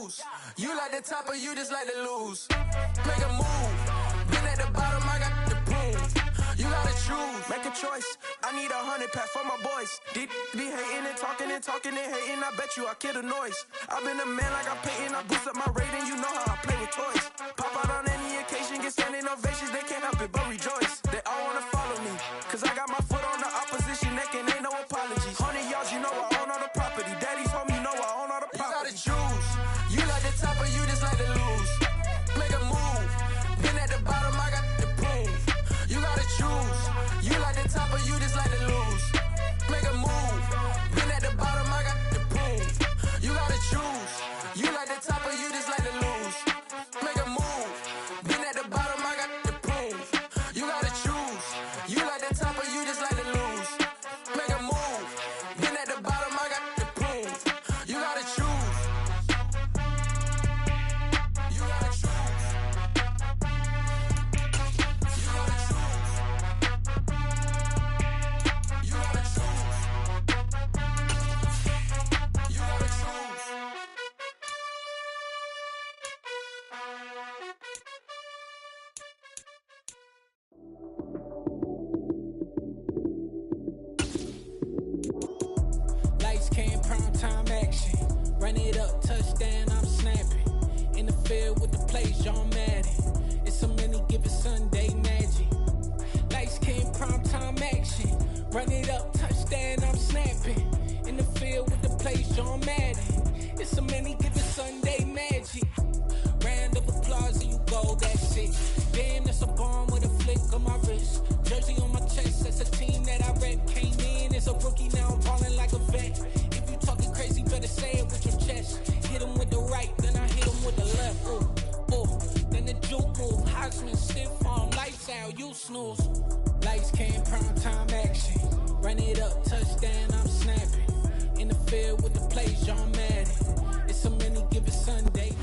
juice. You like the top or you just like to lose. Make a move. Been at the bottom, I got the proof. You gotta choose. Make a choice. I need 100 pack for my boys. Deep be hating and talking and talking and hating. I bet you I kill the noise. I've been a man like I'm Peyton. I boost up my rating. You know how I play with toys. Pop out on any occasion, get standing ovations. They can't help it but rejoice. They all wanna follow me. Cause I got my foot on the opposition neck and ain't no apologies. 100 yards, you know I own all the property. Daddy's home, you know I own all the property. You gotta choose. You like the top or you just like to lose. Make a move. Been at the bottom, I got the proof. You gotta choose. You like the top or you just like to lose. Make a move. Been at the bottom, I got the proof. You gotta choose. You like the top or you just like to lose. Make a move. Been at the bottom, I got the proof. You gotta choose. You like the top or you just like to lose. Make a move. Been at the bottom, I got the proof. You gotta choose. You gotta choose. You gotta choose. You gotta choose. You gotta choose. Lights came, prime time action. Run it up, touchdown, I'm snapping. In the field with the plays, John Madden. It's a many given Sunday magic. Lights came, prime time action. Run it up, touchdown, I'm snapping. In the field with the plays, John Madden. It's a many given Sunday magic. Round of applause and you go, that's it. Damn, that's a bomb with a flick on my wrist. Jersey on my chest, that's a team that I rep. Came in as a rookie, now I'm balling like a vet. If you talking crazy, better say it with your chest. Hit him with the right, then I hit him with the left. Ooh, ooh. Then the juke move, Heisman, stiff arm, lights out, you snooze. Lights came, prime time action. Run it up, touchdown, I'm snapping. In the field with the plays, John Madden. It's a many given Sunday.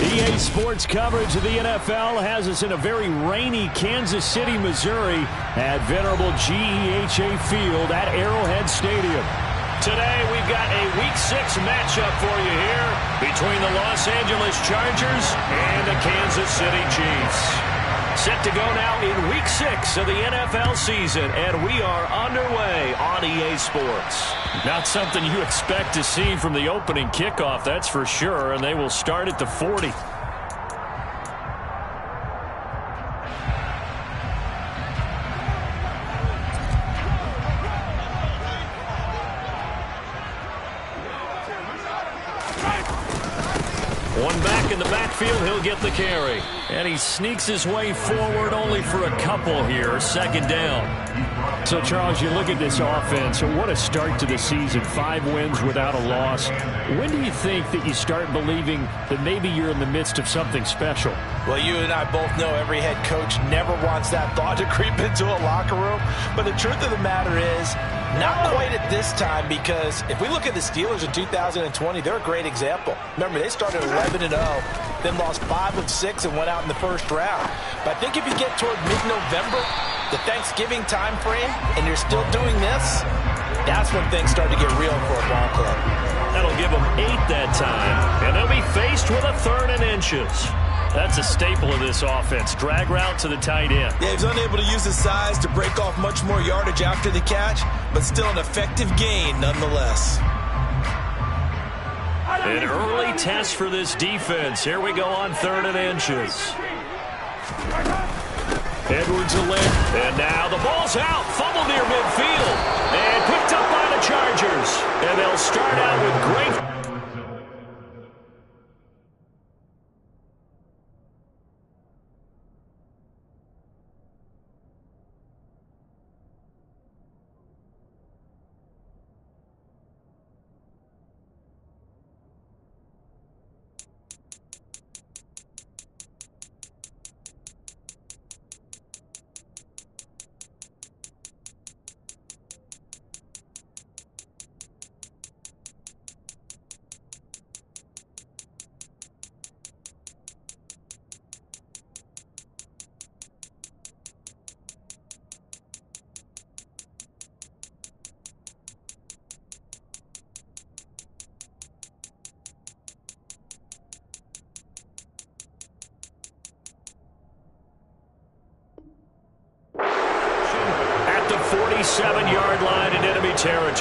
EA Sports coverage of the NFL has us in a very rainy Kansas City, Missouri at venerable GEHA Field at Arrowhead Stadium. Today we've got a Week 6 matchup for you here between the Los Angeles Chargers and the Kansas City Chiefs. Set to go now in Week 6 of the NFL season, and we are underway on EA Sports. Not something you expect to see from the opening kickoff, that's for sure, and they will start at the 40. One back in the backfield, he'll get the carry. And he sneaks his way forward only for a couple here, second down. So, Charles, you look at this offense, what a start to the season. 5 wins without a loss. When do you think that you start believing that maybe you're in the midst of something special? Well, you and I both know every head coach never wants that thought to creep into a locker room. But the truth of the matter is, not quite at this time, because if we look at the Steelers in 2020, they're a great example. Remember, they started 11-0, then lost 5-6 and went out in the first round. But I think if you get toward mid-November, the Thanksgiving time frame, and you're still doing this, that's when things start to get real for a ball club. That'll give them 8 that time, and they'll be faced with a 3rd and inches. That's a staple of this offense. Drag route to the tight end. Yeah, he's unable to use his size to break off much more yardage after the catch, but still an effective gain nonetheless. An early test for this defense. Here we go on 3rd and inches. Edwards will in, and now the ball's out. Fumble near midfield, and picked up by the Chargers. And they'll start out with great...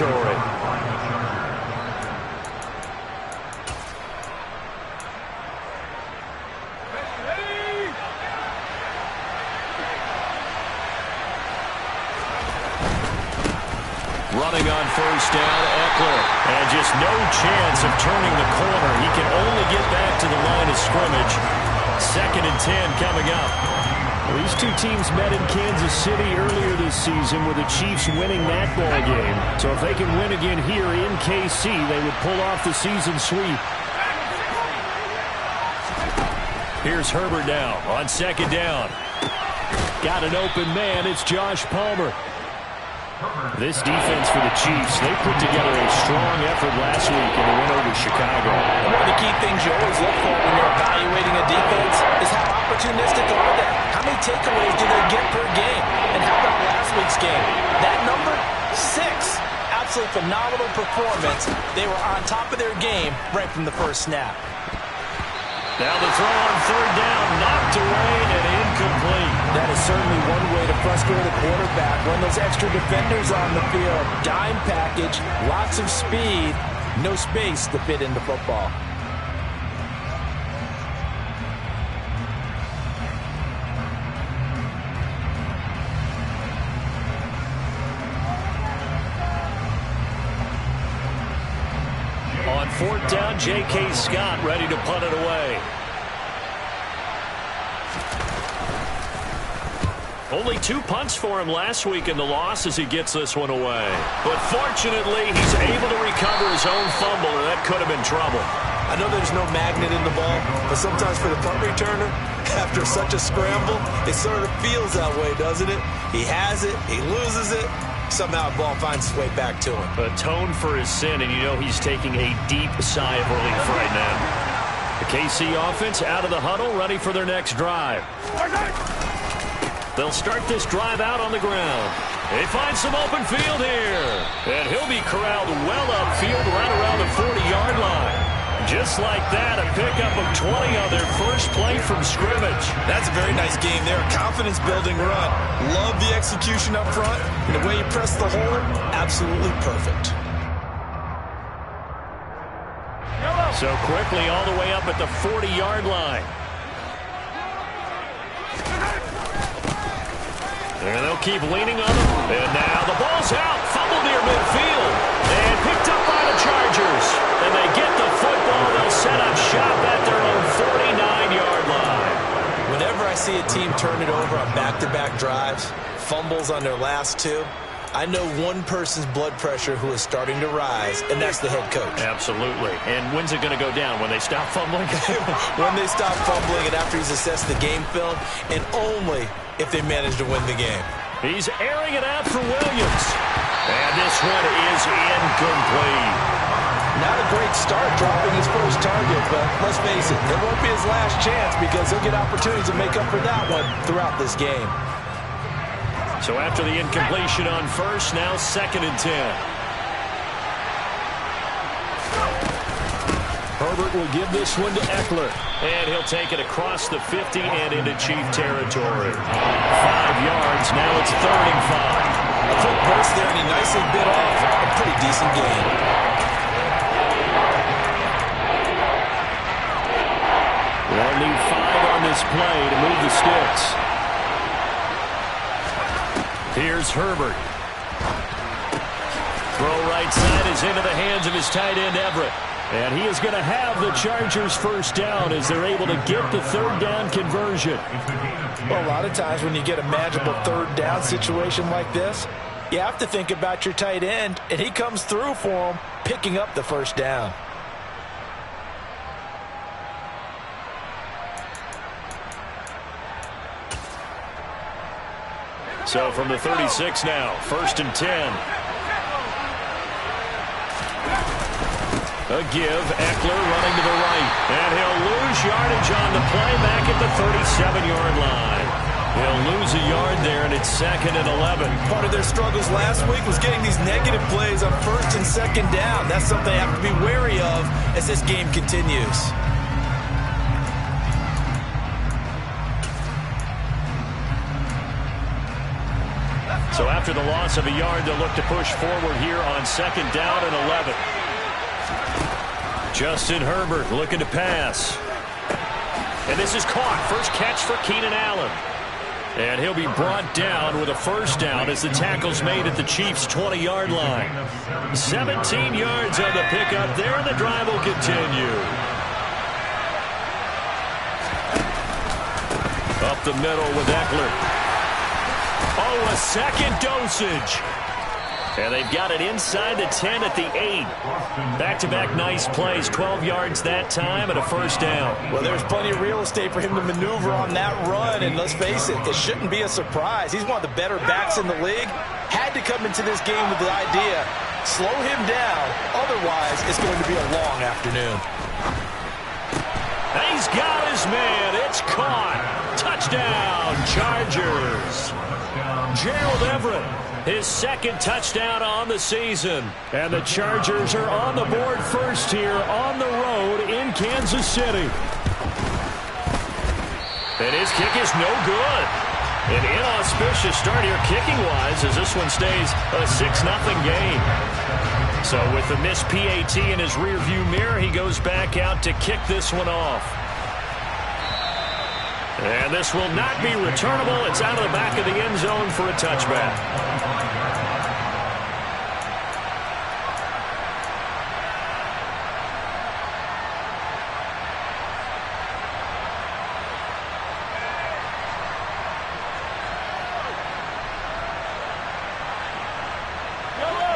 territory. Running on first down, Eckler. And just no chance of turning the corner. He can only get back to the line of scrimmage. 2nd and 10 coming up. Well, these two teams met in Kansas City earlier this season with the Chiefs winning that ball game. So if they can win again here in KC, they would pull off the season sweep. Here's Herbert now on 2nd down. Got an open man. It's Josh Palmer. This defense for the Chiefs, they put together a strong effort last week in the win over Chicago. One of the key things you always look for when you're evaluating a defense is how opportunistic are they? How many takeaways do they get per game? And how about last week's game? That number, 6. Absolutely phenomenal performance. They were on top of their game right from the first snap. Now the throw on 3rd down, knocked away and incomplete. That is certainly one way to frustrate a quarterback. Run those extra defenders on the field. Dime package, lots of speed, no space to fit into football. On 4th down, J.K. Scott ready to punt it away. Only 2 punts for him last week in the loss as he gets this one away. But fortunately, he's able to recover his own fumble, and that could have been trouble. I know there's no magnet in the ball, but sometimes for the punt returner, after such a scramble, it sort of feels that way, doesn't it? He has it, he loses it. Somehow the ball finds its way back to him. Atone for his sin, and you know he's taking a deep sigh of relief right now. The KC offense out of the huddle, ready for their next drive. They'll start this drive out on the ground. They find some open field here. And he'll be corralled well upfield right around the 40-yard line. Just like that, a pickup of 20 on their first play from scrimmage. That's a very nice game there. Confidence-building run. Love the execution up front. And the way you press the hole, absolutely perfect. So quickly all the way up at the 40-yard line. And they'll keep leaning on them. And now the ball's out. Fumble near midfield. And picked up by the Chargers. And they get the football. They'll set up shop at their own 49-yard line. Whenever I see a team turn it over on back-to-back drives, fumbles on their last 2, I know one person's blood pressure who is starting to rise, and that's the head coach. Absolutely. And when's it going to go down? When they stop fumbling? When they stop fumbling and after he's assessed the game film, and only if they manage to win the game. He's airing it out for Williams. And this one is incomplete. Not a great start dropping his first target, but let's face it, it won't be his last chance because he'll get opportunities to make up for that one throughout this game. So after the incompletion on first, now 2nd and 10. Herbert will give this one to Eckler. And he'll take it across the 50 and into Chief territory. 5 yards, now it's 3rd and 5. A quick burst there, and he nicely bit off a pretty decent gain. They'll need 5 on this play to move the sticks. Here's Herbert. Throw right side is into the hands of his tight end, Everett. And he is going to have the Chargers first down as they're able to get the 3rd down conversion. Well, a lot of times when you get a manageable 3rd down situation like this, you have to think about your tight end, and he comes through for him, picking up the first down. So from the 36 now, 1st and 10. A give, Eckler running to the right. And he'll lose yardage on the play back at the 37-yard line. He'll lose a yard there, and it's 2nd and 11. Part of their struggles last week was getting these negative plays on 1st and 2nd down. That's something they have to be wary of as this game continues. So after the loss of a yard, they'll look to push forward here on 2nd down and 11. Justin Herbert looking to pass. And this is caught. First catch for Keenan Allen. And he'll be brought down with a first down as the tackle's made at the Chiefs' 20-yard line. 17 yards on the pickup there, and the drive will continue. Up the middle with Eckler. Oh, a second dosage. And they've got it inside the 10 at the 8. Back-to-back nice plays. 12 yards that time and a first down. Well, there's plenty of real estate for him to maneuver on that run. And let's face it, it shouldn't be a surprise. He's one of the better backs in the league. Had to come into this game with the idea, slow him down. Otherwise, it's going to be a long afternoon. He's got his man. It's caught. Touchdown, Chargers. Gerald Everett, his second touchdown on the season. And the Chargers are on the board first here on the road in Kansas City. And his kick is no good. An inauspicious start here kicking-wise as this one stays a 6-0 game. So with the missed PAT in his rearview mirror, he goes back out to kick this one off. And this will not be returnable. It's out of the back of the end zone for a touchback.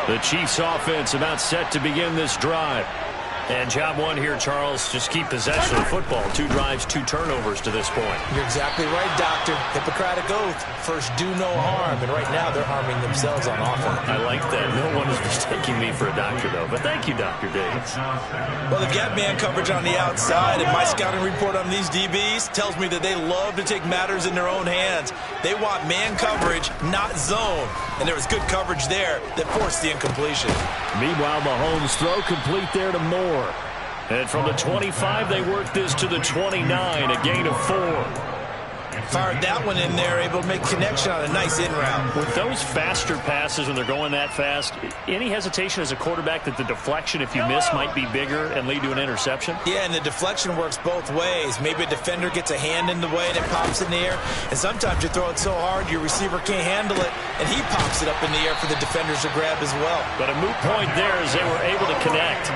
The Chiefs offense about set to begin this drive. And job one here, Charles, just keep possession of the football. 2 drives, 2 turnovers to this point. You're exactly right, Doctor. Hippocratic oath. First, do no harm. And right now, they're harming themselves on offense. I like that. No one is mistaking me for a doctor, though. But thank you, Dr. Davis. Well, they've got man coverage on the outside, and my scouting report on these DBs tells me that they love to take matters in their own hands. They want man coverage, not zone. And there was good coverage there that forced the incompletion. Meanwhile, Mahomes' throw complete there to Moore. And from the 25, they work this to the 29, a gain of 4. Fired that one in there, able to make connection on a nice in route. With those faster passes when they're going that fast, any hesitation as a quarterback that the deflection, if you miss, might be bigger and lead to an interception? Yeah, and the deflection works both ways. Maybe a defender gets a hand in the way and it pops in the air. And sometimes you throw it so hard your receiver can't handle it, and he pops it up in the air for the defenders to grab as well. But a moot point there as they were able to connect.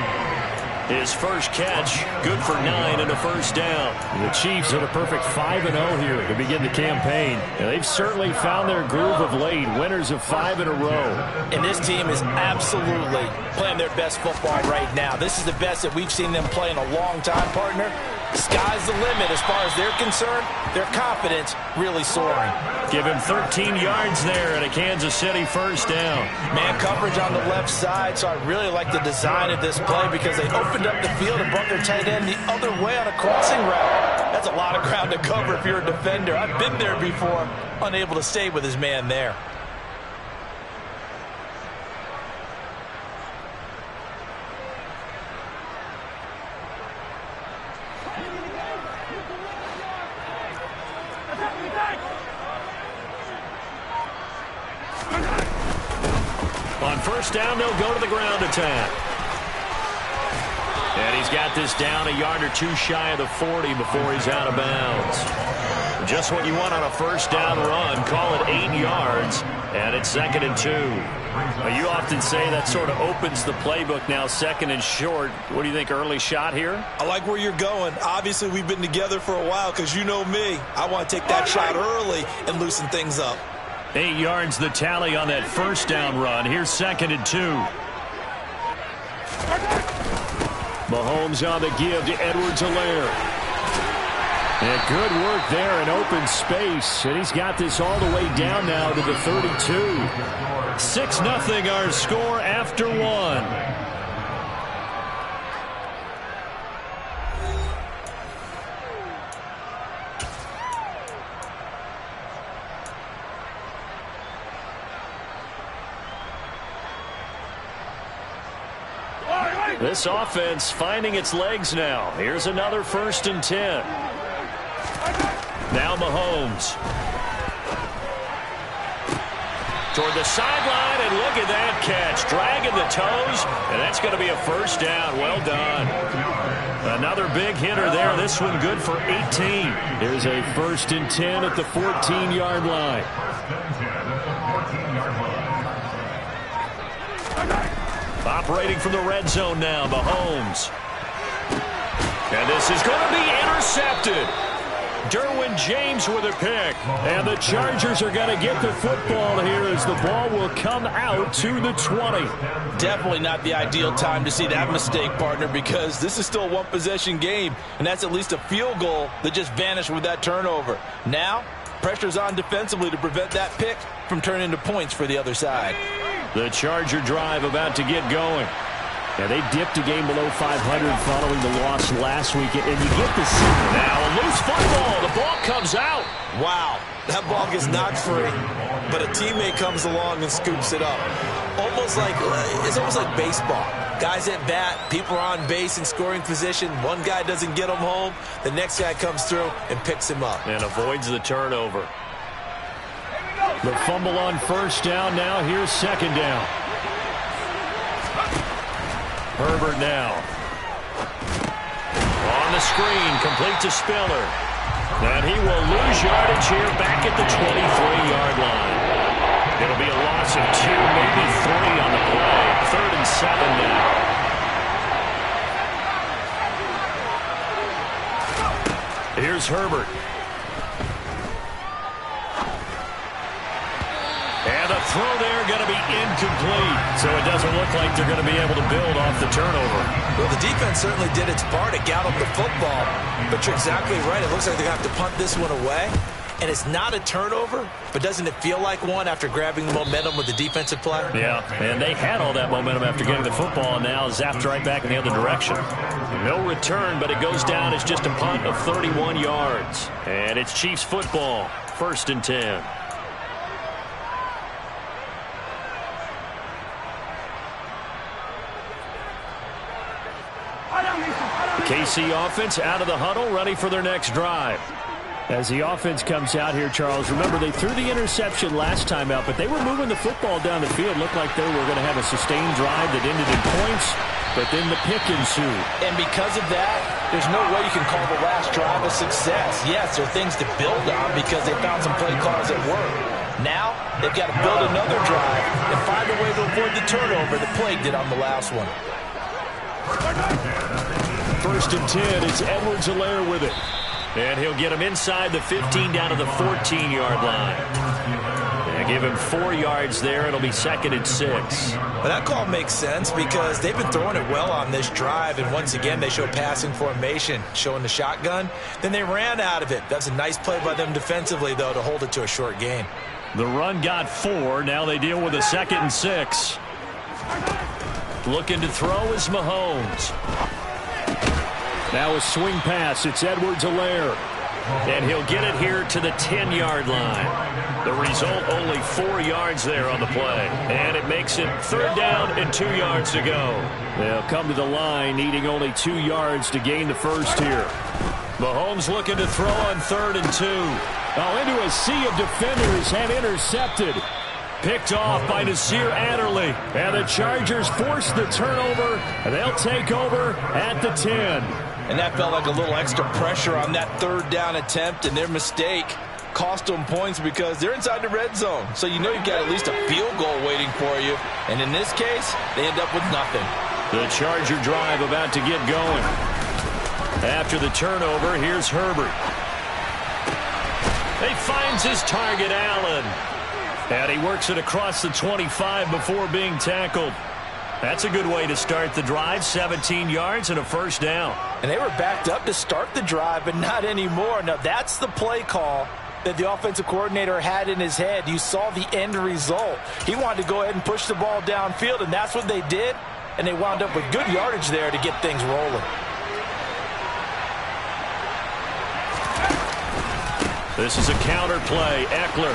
His first catch, good for 9 and a first down. The Chiefs are the perfect 5-0 here to begin the campaign. And they've certainly found their groove of late, winners of 5 in a row. And this team is absolutely playing their best football right now. This is the best that we've seen them play in a long time, partner. Sky's the limit as far as they're concerned. Their confidence really soaring. Give him 13 yards there and a Kansas City first down. Man coverage on the left side, so I really like the design of this play because they opened up the field and brought their tight end the other way on a crossing route. That's a lot of ground to cover if you're a defender. I've been there before, unable to stay with his man there. On first down, they'll go to the ground attack. And he's got this down a yard or 2 shy of the 40 before he's out of bounds. Just what you want on a first down run. Call it 8 yards, and it's 2nd and 2. You often say that sort of opens the playbook now, 2nd and short. What do you think, early shot here? I like where you're going. Obviously, we've been together for a while because you know me. I want to take that shot early and loosen things up. 8 yards the tally on that first down run. Here's 2nd and 2. Mahomes on the give to Edwards-Helaire. And good work there in open space. And he's got this all the way down now to the 32. 6-0 our score after 1. This offense finding its legs now. Here's another 1st and 10. Now Mahomes. Toward the sideline, and look at that catch. Dragging the toes, and that's going to be a first down. Well done. Another big hitter there. This one good for 18. Here's a 1st and 10 at the 14-yard line. Operating from the red zone now, Mahomes. And this is going to be intercepted. Derwin James with a pick. And the Chargers are going to get the football here as the ball will come out to the 20. Definitely not the ideal time to see that mistake, partner, because this is still a one-possession game, and that's at least a field goal that just vanished with that turnover. Now, pressure's on defensively to prevent that pick from turning into points for the other side. The Charger drive about to get going. Yeah, they dipped a game below 500 following the loss last week, and you get the signal. Now a loose football. The ball comes out. Wow, that ball gets knocked free, but a teammate comes along and scoops it up. It's almost like baseball. Guys at bat, people are on base in scoring position. One guy doesn't get him home. The next guy comes through and picks him up. And avoids the turnover. The fumble on first down. Now here's second down. Herbert now. On the screen, complete to Spiller. And he will lose yardage here back at the 23-yard line. It'll be a loss of 2, maybe 3 on the play. 3rd and 7 now. Here's Herbert. And a throw there going to be incomplete. So it doesn't look like they're going to be able to build off the turnover. Well, the defense certainly did its part to gallop the football. But you're exactly right. It looks like they're going to have to punt this one away. And it's not a turnover, but doesn't it feel like one after grabbing the momentum with the defensive play? Yeah, and they had all that momentum after getting the football, and now zapped right back in the other direction. No return, but it goes down as just a punt of 31 yards. And it's Chiefs football, 1st and 10. KC offense out of the huddle, ready for their next drive. As the offense comes out here, Charles, remember they threw the interception last time out, but they were moving the football down the field. Looked like they were going to have a sustained drive that ended in points, but then the pick ensued. And because of that, there's no way you can call the last drive a success. Yes, there are things to build on because they found some play calls that work. Now, they've got to build another drive and find a way to avoid the turnover that plagued it on the last one. 1st and 10, it's Edwards-Helaire with it. And he'll get him inside the 15 down to the 14-yard line. And give him 4 yards there. It'll be 2nd and 6. Well, that call makes sense because they've been throwing it well on this drive. And once again, they show passing formation, showing the shotgun. Then they ran out of it. That's a nice play by them defensively, though, to hold it to a short gain. The run got 4. Now they deal with a 2nd and 6. Looking to throw is Mahomes. Now a swing pass. It's Edwards-Helaire. And he'll get it here to the 10-yard line. The result, only 4 yards there on the play. And it makes it 3rd down and 2 yards to go. They'll come to the line, needing only 2 yards to gain the first here. Mahomes looking to throw on 3rd and 2. Oh, into a sea of defenders and intercepted. Picked off by Nasir Adderley. And the Chargers force the turnover. And they'll take over at the 10. And that felt like a little extra pressure on that 3rd down attempt, and their mistake cost them points because they're inside the red zone. So you know you've got at least a field goal waiting for you. And in this case, they end up with nothing. The Charger drive about to get going. After the turnover, here's Herbert. He finds his target, Allen. And he works it across the 25 before being tackled. That's a good way to start the drive. 17 yards and a 1st down. And they were backed up to start the drive, but not anymore. Now, that's the play call that the offensive coordinator had in his head. You saw the end result. He wanted to go ahead and push the ball downfield, and that's what they did. And they wound up with good yardage there to get things rolling. This is a counter play. Eckler.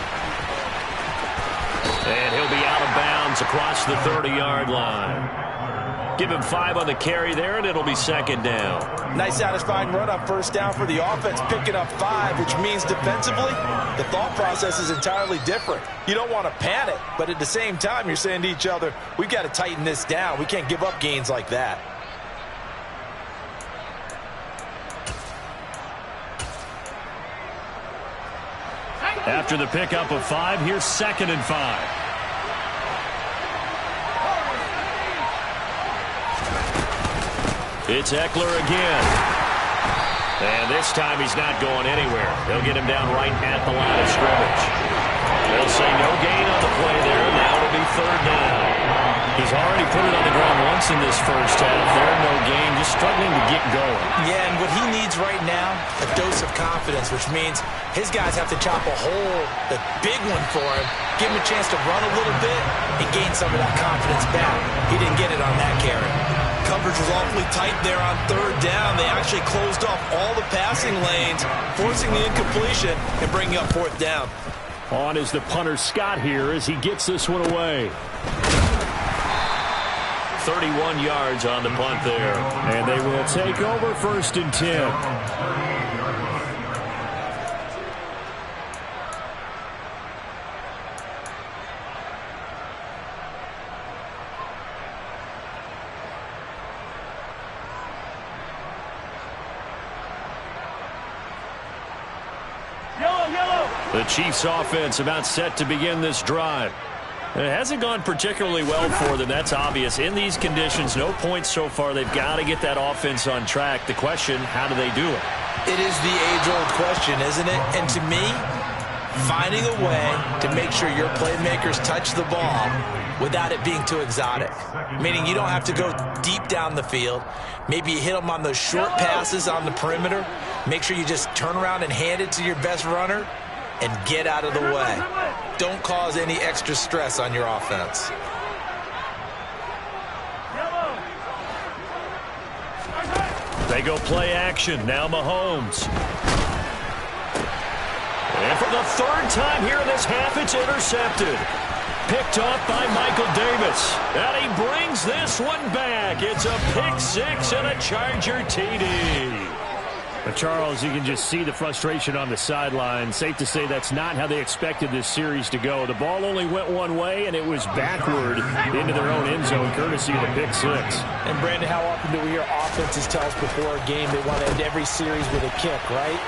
And he'll be out of bounds across the 30-yard line. Give him 5 on the carry there, and it'll be second down. Nice satisfying run on first down for the offense, picking up 5, which means defensively, the thought process is entirely different. You don't want to panic, but at the same time, you're saying to each other, we've got to tighten this down. We can't give up gains like that. After the pickup of 5, here's second and 5. It's Eckler again. And this time he's not going anywhere. They'll get him down right at the line of scrimmage. They'll say no gain on the play there. Now it'll be third down. He's already put it on the ground once in this first half. There, no gain, just struggling to get going. Yeah, and what he needs right now, a dose of confidence, which means his guys have to chop a hole, the big one for him, give him a chance to run a little bit and gain some of that confidence back. He didn't get it on that carry. Coverage was awfully tight there on third down. They actually closed off all the passing lanes, forcing the incompletion and bringing up fourth down. On is the punter Scott here as he gets this one away. 31 yards on the punt there. And they will take over first and 10. The Chiefs offense about set to begin this drive. It hasn't gone particularly well for them. That's obvious. In these conditions, no points so far. They've got to get that offense on track. The question, how do they do it? It is the age-old question, isn't it? And to me, finding a way to make sure your playmakers touch the ball without it being too exotic. Meaning you don't have to go deep down the field. Maybe you hit them on those short passes on the perimeter. Make sure you just turn around and hand it to your best runner and get out of the way. Don't cause any extra stress on your offense. They go play action. Now Mahomes. And for the third time here in this half, it's intercepted. Picked off by Michael Davis. And he brings this one back. It's a pick six and a Charger TD. But Charles, you can just see the frustration on the sideline. Safe to say that's not how they expected this series to go. The ball only went one way, and it was backward into their own end zone, courtesy of the pick six. And, Brandon, how often do we hear offenses tell us before a game they want to end every series with a kick, right?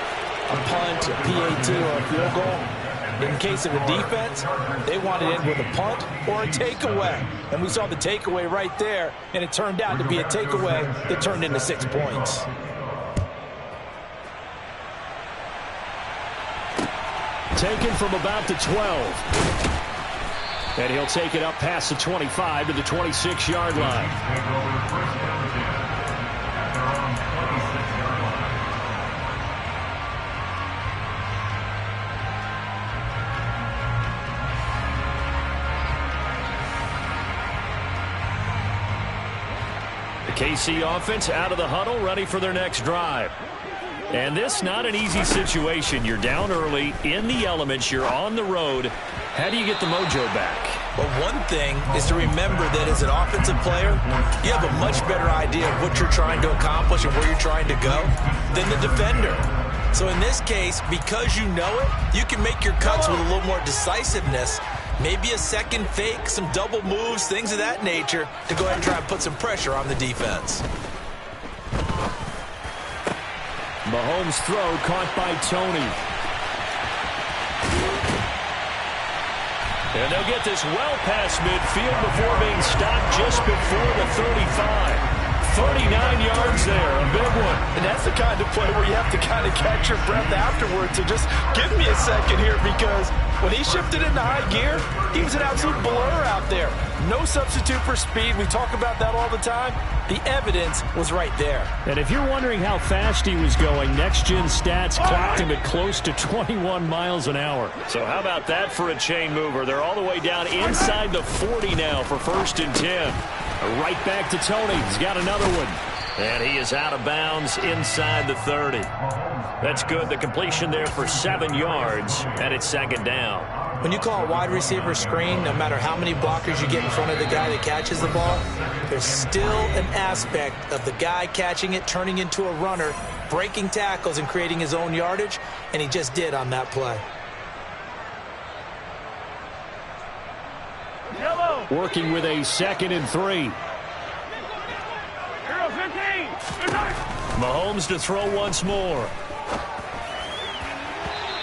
A punt, a PAT, or a field goal. In case of a defense, they want to end with a punt or a takeaway. And we saw the takeaway right there, and it turned out to be a takeaway that turned into 6 points. Taken from about the 12. And he'll take it up past the 25 to the 26-yard line. The KC offense out of the huddle, ready for their next drive. And this, not an easy situation. You're down early, in the elements, you're on the road. How do you get the mojo back? Well, one thing is to remember that as an offensive player, you have a much better idea of what you're trying to accomplish and where you're trying to go than the defender. So in this case, because you know it, you can make your cuts with a little more decisiveness, maybe a second fake, some double moves, things of that nature, to go ahead and try and put some pressure on the defense. Mahomes' throw caught by Tony. And they'll get this well past midfield before being stopped just before the 35. 39 yards there, a big one. And that's the kind of play where you have to kind of catch your breath afterwards. So just give me a second here, because when he shifted into high gear, he was an absolute blur out there. No substitute for speed. We talk about that all the time. The evidence was right there. And if you're wondering how fast he was going, next-gen stats clocked him at close to 21 miles an hour. So how about that for a chain mover? They're all the way down inside the 40 now for first and 10. Right back to Tony. He's got another one. And he is out of bounds inside the 30. That's good. The completion there for 7 yards, and it's second down. When you call a wide receiver screen, no matter how many blockers you get in front of the guy that catches the ball, there's still an aspect of the guy catching it, turning into a runner, breaking tackles and creating his own yardage, and he just did on that play. Working with a 2nd and 3. Mahomes to throw once more.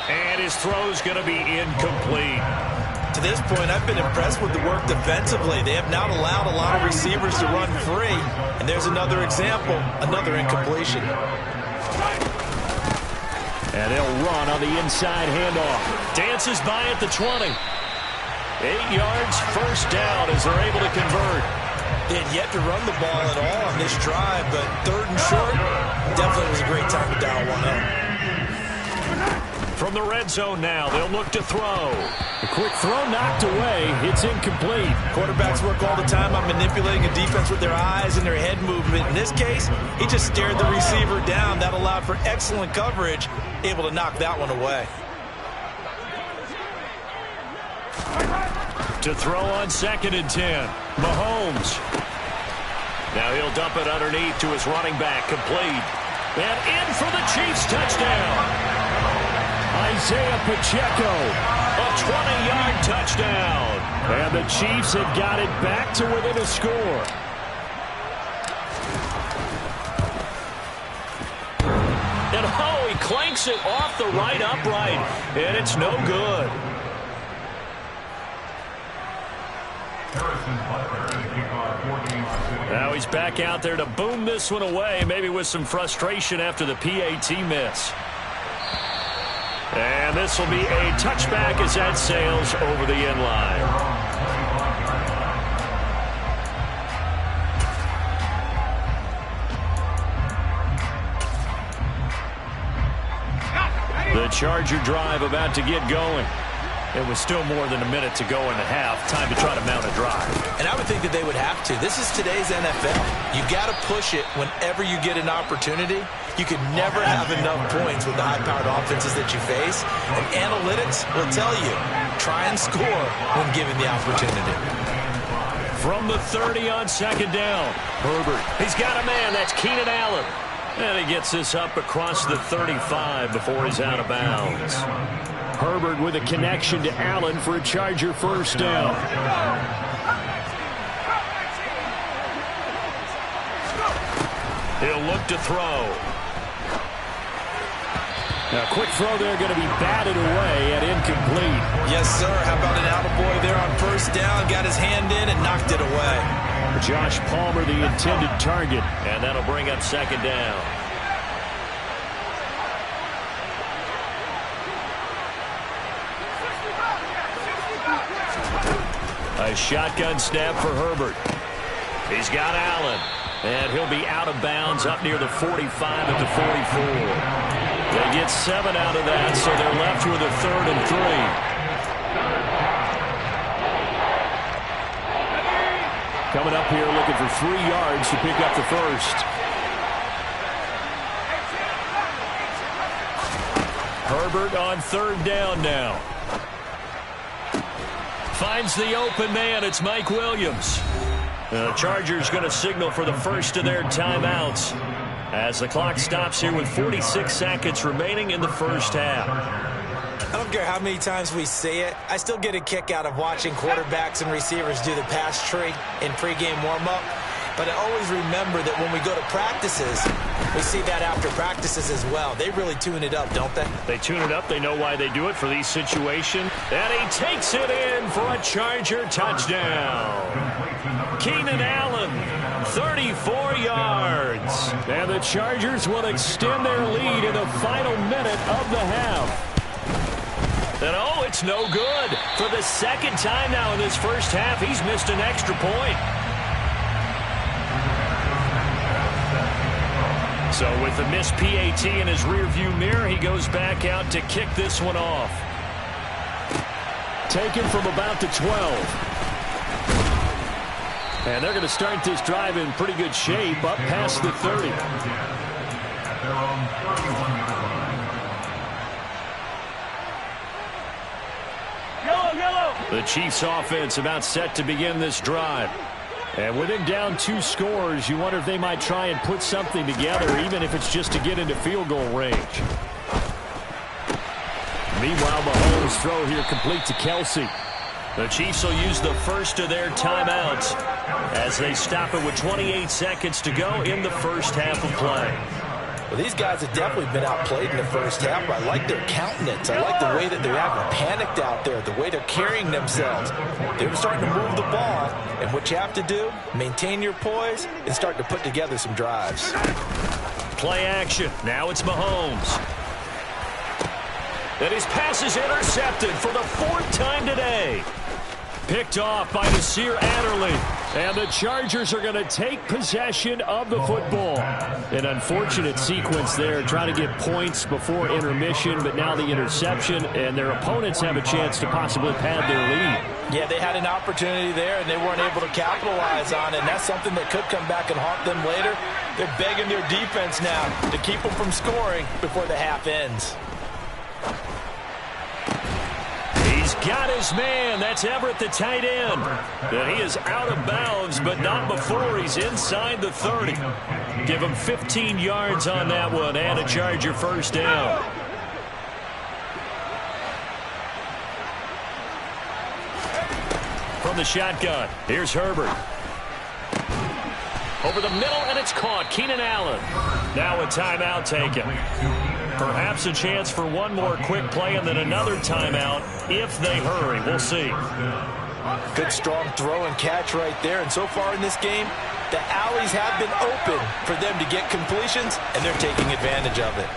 And his throw's going to be incomplete. To this point, I've been impressed with the work defensively. They have not allowed a lot of receivers to run free. And there's another example, another incompletion. And they'll run on the inside handoff. Dances by at the 20. 8 yards, first down as they're able to convert. They had yet to run the ball at all on this drive, but 3rd and short, definitely was a great time to dial one up. From the red zone now, they'll look to throw. A quick throw knocked away. It's incomplete. Quarterbacks work all the time on manipulating a defense with their eyes and their head movement. In this case, he just stared the receiver down. That allowed for excellent coverage, able to knock that one away. To throw on 2nd and 10. Mahomes. Now he'll dump it underneath to his running back. Complete. And in for the Chiefs touchdown. Isaiah Pacheco, a 20-yard touchdown. And the Chiefs have got it back to within a score. And oh, he clanks it off the right upright. And it's no good. Now he's back out there to boom this one away, maybe with some frustration after the PAT miss. And this will be a touchback as that sails over the end line. The Charger drive about to get going. It was still more than a minute to go in the half. Time to try to mount a drive. And I would think that they would have to. This is today's NFL. You got to push it whenever you get an opportunity. You could never have enough points with the high-powered offenses that you face. And analytics will tell you, try and score when given the opportunity. From the 30 on 2nd down, Herbert. He's got a man. That's Keenan Allen. And he gets this up across the 35 before he's out of bounds. Herbert with a connection to Allen for a Charger first down. He'll look to throw. Now, quick throw there going to be batted away and incomplete. Yes, sir. How about an attaboy there on first down? Got his hand in and knocked it away. Josh Palmer, the intended target, and that'll bring up 2nd down. A shotgun snap for Herbert. He's got Allen. And he'll be out of bounds up near the 45 at the 44. They get 7 out of that, so they're left with a 3rd and 3. Coming up here looking for 3 yards to pick up the first. Herbert on 3rd down now. Finds the open man. It's Mike Williams. The Chargers going to signal for the first of their timeouts as the clock stops here with 46 seconds remaining in the first half. I don't care how many times we say it. I still get a kick out of watching quarterbacks and receivers do the pass tree in pregame warm-up. But I always remember that when we go to practices, we see that after practices as well. They really tune it up, don't they? They tune it up. They know why they do it for these situations. And he takes it in for a Charger touchdown. Keenan Allen, 34 yards. And the Chargers will extend their lead in the final minute of the half. And oh, it's no good. For the 2nd time now in this first half, he's missed an extra point. So with the missed PAT in his rearview mirror, he goes back out to kick this one off. Taken from about the 12. And they're going to start this drive in pretty good shape up past the 30. The Chiefs offense about set to begin this drive. And with him down 2 scores, you wonder if they might try and put something together, even if it's just to get into field goal range. Meanwhile, Mahomes' throw here complete to Kelsey. The Chiefs will use the first of their timeouts as they stop it with 28 seconds to go in the first half of play. Well, these guys have definitely been outplayed in the first half. I like their countenance. I like the way that they're acting panicked out there, the way they're carrying themselves. They're starting to move the ball, and what you have to do, maintain your poise and start to put together some drives. Play action. Now it's Mahomes. And his pass is intercepted for the 4th time today. Picked off by Nasir Adderley. And the Chargers are going to take possession of the football. An unfortunate sequence there, trying to get points before intermission, but now the interception, and their opponents have a chance to possibly pad their lead. Yeah, they had an opportunity there, and they weren't able to capitalize on it, and that's something that could come back and haunt them later. They're begging their defense now to keep them from scoring before the half ends. He's got his man. That's Everett, the tight end. And he is out of bounds, but not before he's inside the 30. Give him 15 yards on that one and a Charger first down. From the shotgun, here's Herbert. Over the middle, and it's caught. Keenan Allen. Now a timeout taken. Perhaps a chance for one more quick play and then another timeout if they hurry. We'll see. Good strong throw and catch right there. And so far in this game, the alleys have been open for them to get completions, and they're taking advantage of it.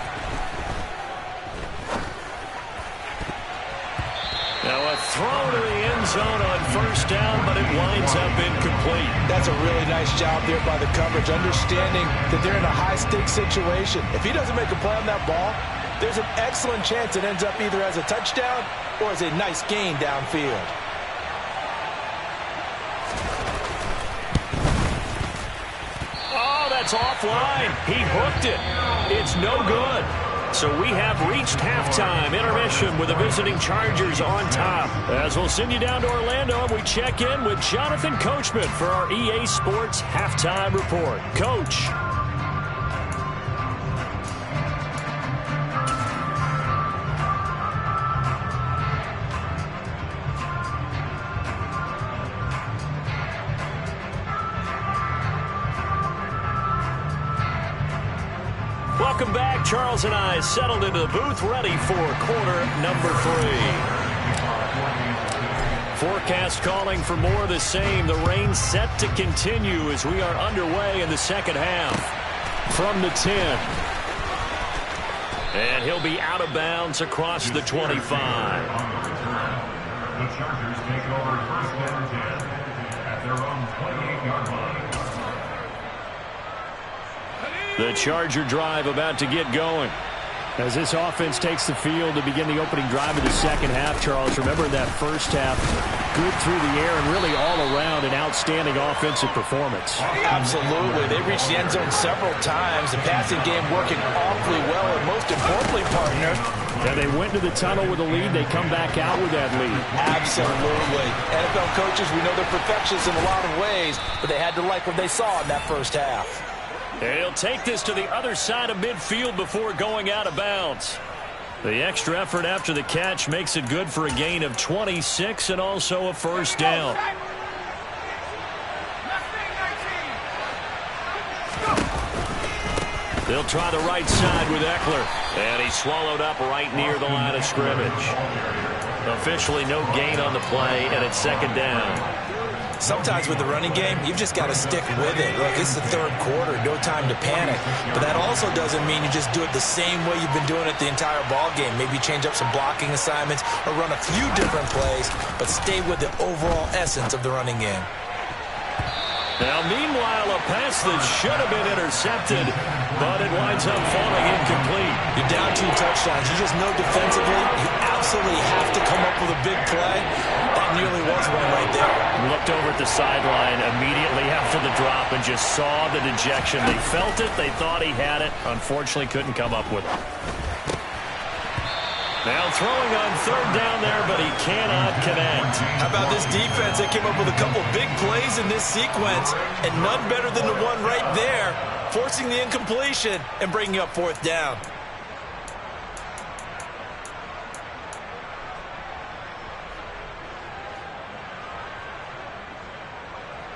Now a throw to the end zone on first down, but it winds up incomplete. That's a really nice job there by the coverage, understanding that they're in a high-stakes situation. If he doesn't make a play on that ball, there's an excellent chance it ends up either as a touchdown or as a nice gain downfield. Oh, that's offline. He hooked it. It's no good. So we have reached halftime intermission with the visiting Chargers on top. As we'll send you down to Orlando, and we check in with Jonathan Coachman for our EA Sports Halftime Report. Coach. Welcome back. Charles and I settled into the booth, ready for quarter number 3. Forecast calling for more of the same. The rain set to continue as we are underway in the second half. From the 10. And he'll be out of bounds across the 25. The Chargers take over first and 10 at their own 28-yard line. The Charger drive about to get going. As this offense takes the field to begin the opening drive of the second half, Charles, remember in that first half, good through the air and really all around an outstanding offensive performance. Absolutely. They reached the end zone several times. The passing game working awfully well, and most importantly, partner, and they went to the tunnel with a lead. They come back out with that lead. Absolutely. NFL coaches, we know they're perfectionists in a lot of ways, but they had to like what they saw in that first half. And he'll take this to the other side of midfield before going out of bounds. The extra effort after the catch makes it good for a gain of 26 and also a first down. They'll try the right side with Eckler. And he's swallowed up right near the line of scrimmage. Officially no gain on the play, and it's second down. Sometimes with the running game, you've just got to stick with it. Look, it's the third quarter, no time to panic. But that also doesn't mean you just do it the same way you've been doing it the entire ball game. Maybe change up some blocking assignments or run a few different plays, but stay with the overall essence of the running game. Now, meanwhile, a pass that should have been intercepted, but it winds up falling incomplete. You're down 2 touchdowns. You just know defensively you absolutely have to come up with a big play. That nearly was one right there. Looked over at the sideline immediately after the drop and just saw the dejection. They felt it. They thought he had it. Unfortunately, couldn't come up with it. Now throwing on third down there, but he cannot connect. How about this defense? They came up with a couple big plays in this sequence, and none better than the one right there, forcing the incompletion and bringing up fourth down.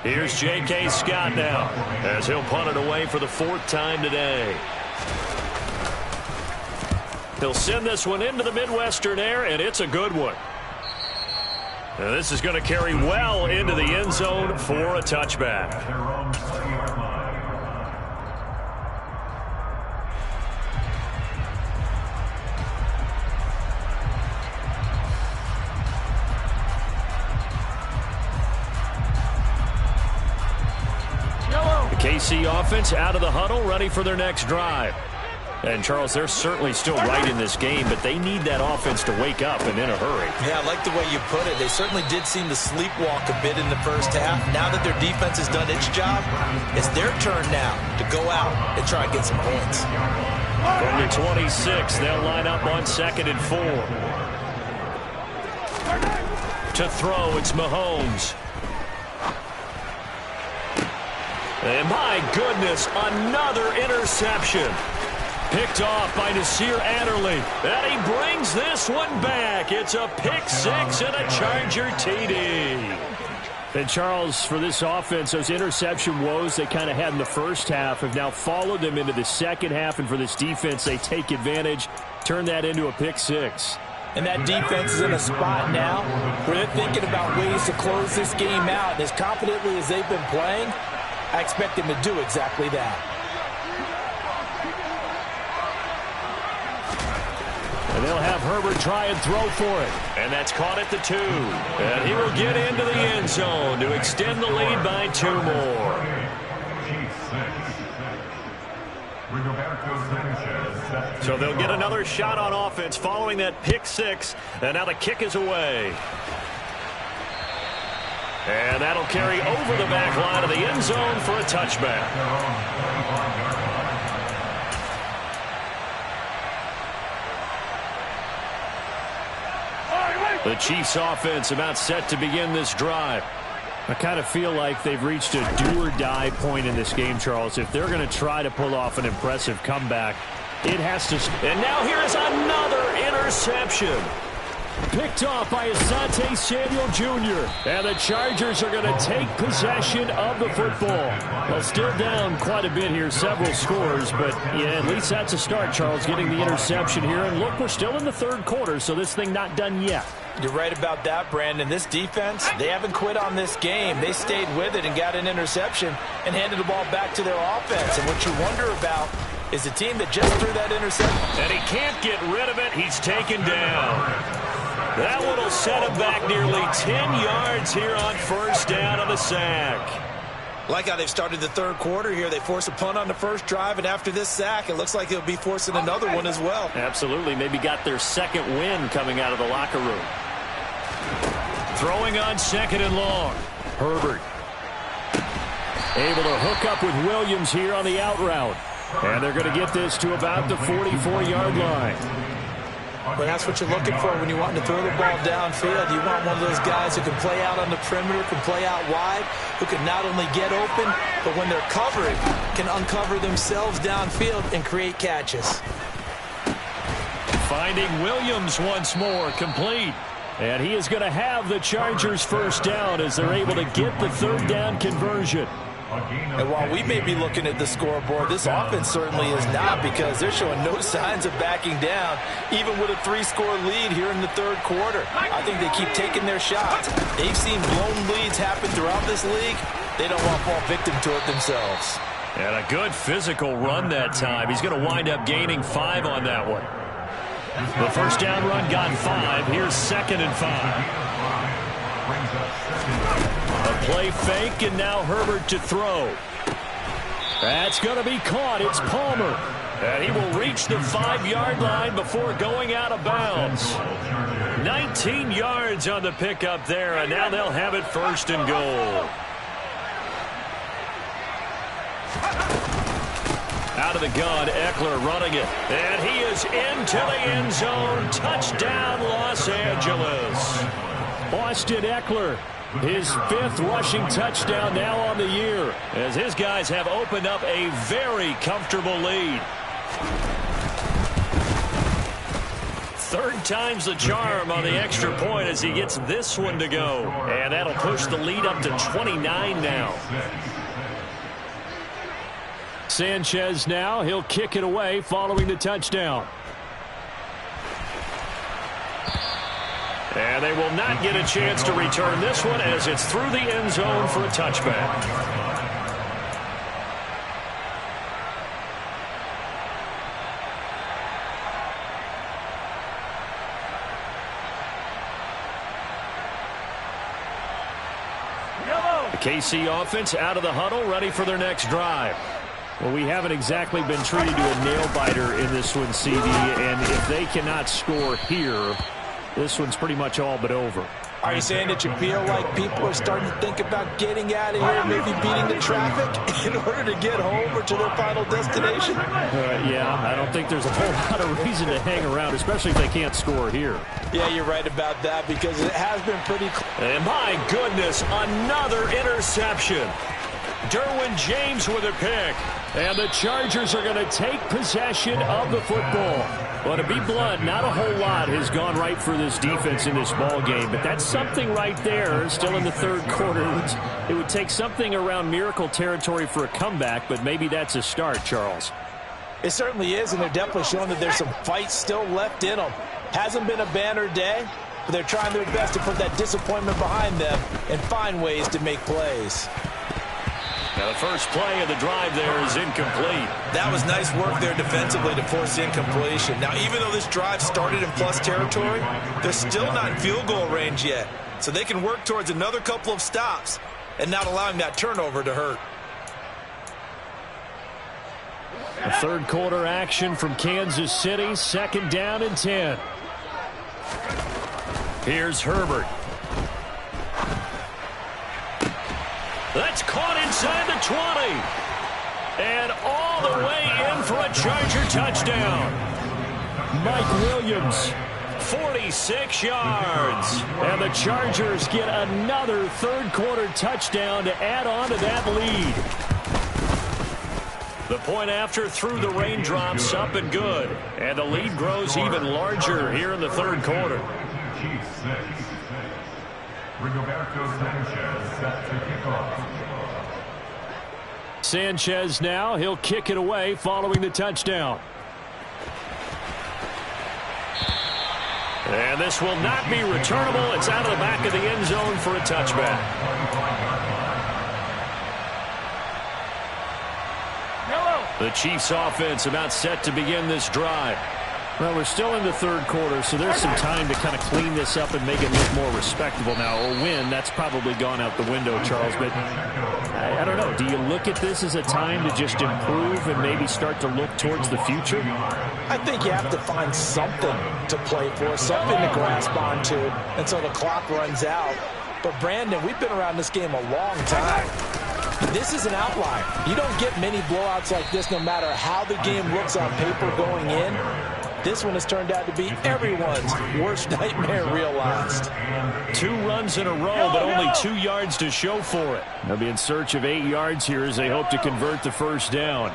Here's J.K. Scott now, as he'll punt it away for the fourth time today. He'll send this one into the Midwestern air, and it's a good one. And this is going to carry well into the end zone for a touchback. The KC offense out of the huddle, ready for their next drive. And, Charles, they're certainly still right in this game, but they need that offense to wake up and in a hurry. Yeah, I like the way you put it. They certainly did seem to sleepwalk a bit in the first half. Now that their defense has done its job, it's their turn now to go out and try and get some points. From the 26, they'll line up on 2nd and 4. To throw, it's Mahomes. And my goodness, another interception. Picked off by Nasir Adderley. And he brings this one back. It's a pick six and a Charger TD. And, Charles, for this offense, those interception woes they kind of had in the first half have now followed them into the second half. And for this defense, they take advantage, turn that into a pick six. And that defense is in a spot now where they're thinking about ways to close this game out. And as confidently as they've been playing, I expect them to do exactly that. And they'll have Herbert try and throw for it. And that's caught at the 2. And he will get into the end zone to extend the lead by 2 more. So they'll get another shot on offense following that pick six. And now the kick is away. And that'll carry over the back line of the end zone for a touchback. The Chiefs offense about set to begin this drive. I kind of feel like they've reached a do-or-die point in this game, Charles. If they're going to try to pull off an impressive comeback, it has to. And now here's another interception. Picked off by Asante Samuel Jr. And the Chargers are going to take possession of the football. Well, still down quite a bit here, several scores, but yeah, at least that's a start, Charles, getting the interception here. And look, we're still in the third quarter, so this thing not done yet. You're right about that, Brandon. This defense, they haven't quit on this game. They stayed with it and got an interception and handed the ball back to their offense. And what you wonder about is the team that just threw that interception. And he can't get rid of it. He's taken down. That one will set him back nearly 10 yards here on first down on the sack. Like how they've started the third quarter here. They force a punt on the first drive, and after this sack, it looks like they'll be forcing another one as well. Absolutely. Maybe got their second win coming out of the locker room. Throwing on 2nd and long. Herbert. Able to hook up with Williams here on the out route. And they're going to get this to about the 44-yard line. But that's what you're looking for when you want to throw the ball downfield. You want one of those guys who can play out on the perimeter, can play out wide, who can not only get open, but when they're covered, can uncover themselves downfield and create catches. Finding Williams once more, complete. And he is going to have the Chargers first down as they're able to get the third down conversion. And while we may be looking at the scoreboard, this offense certainly is not, because they're showing no signs of backing down, even with a 3-score lead here in the third quarter. I think they keep taking their shots. They've seen blown leads happen throughout this league. They don't want to fall victim to it themselves. And a good physical run that time. He's going to wind up gaining 5 on that one. The first down run got 5. Here's 2nd and 5. A play fake, and now Herbert to throw. That's going to be caught. It's Palmer. And he will reach the 5-yard line before going out of bounds. 19 yards on the pickup there, and now they'll have it 1st and goal. Out Out of the gun, Eckler running it. And he is into the end zone. Touchdown, Los Angeles. Austin Eckler, his 5th rushing touchdown now on the year, as his guys have opened up a very comfortable lead. 3rd time's the charm on the extra point as he gets this one to go. And that'll push the lead up to 29 now. Sanchez now, he'll kick it away following the touchdown. And they will not get a chance to return this one as it's through the end zone for a touchback. The KC offense out of the huddle, ready for their next drive. Well, we haven't exactly been treated to a nail-biter in this one, CD, and if they cannot score here, this one's pretty much all but over. Are you saying that you feel like people are starting to think about getting out of here, maybe beating the traffic in order to get home or to their final destination? Yeah, I don't think there's a whole lot of reason to hang around, especially if they can't score here. Yeah, you're right about that because it has been pretty close. And my goodness, another interception. Derwin James with a pick. And the Chargers are going to take possession of the football. Well, to be blunt, not a whole lot has gone right for this defense in this ball game, but that's something right there. Still in the 3rd quarter. It would take something around miracle territory for a comeback, but maybe that's a start, Charles. It certainly is, and they're definitely showing that there's some fight still left in them. Hasn't been a banner day, but they're trying their best to put that disappointment behind them and find ways to make plays. Now the first play of the drive there is incomplete. That was nice work there defensively to force incompletion. Now, even though this drive started in plus territory, they're still not in field goal range yet. So they can work towards another couple of stops and not allowing that turnover to hurt. The 3rd quarter action from Kansas City, 2nd down and 10. Here's Herbert. That's caught inside the 20. And all the way in for a Charger touchdown. Mike Williams, 46 yards. And the Chargers get another 3rd quarter touchdown to add on to that lead. The point after through the raindrops, up and good. And the lead grows even larger here in the 3rd quarter. Sanchez now, he'll kick it away following the touchdown. And this will not be returnable. It's out of the back of the end zone for a touchback. The Chiefs offense about set to begin this drive. Well, we're still in the 3rd quarter, so there's some time to kind of clean this up and make it look more respectable now. A win, that's probably gone out the window, Charles. But I don't know. Do you look at this as a time to just improve and maybe start to look towards the future? I think you have to find something to play for, something to grasp onto until the clock runs out. But, Brandon, we've been around this game a long time. This is an outlier. You don't get many blowouts like this no matter how the game looks on paper going in. This one has turned out to be everyone's worst nightmare realized. 2 runs in a row, but only 2 yards to show for it. They'll be in search of 8 yards here as they hope to convert the first down.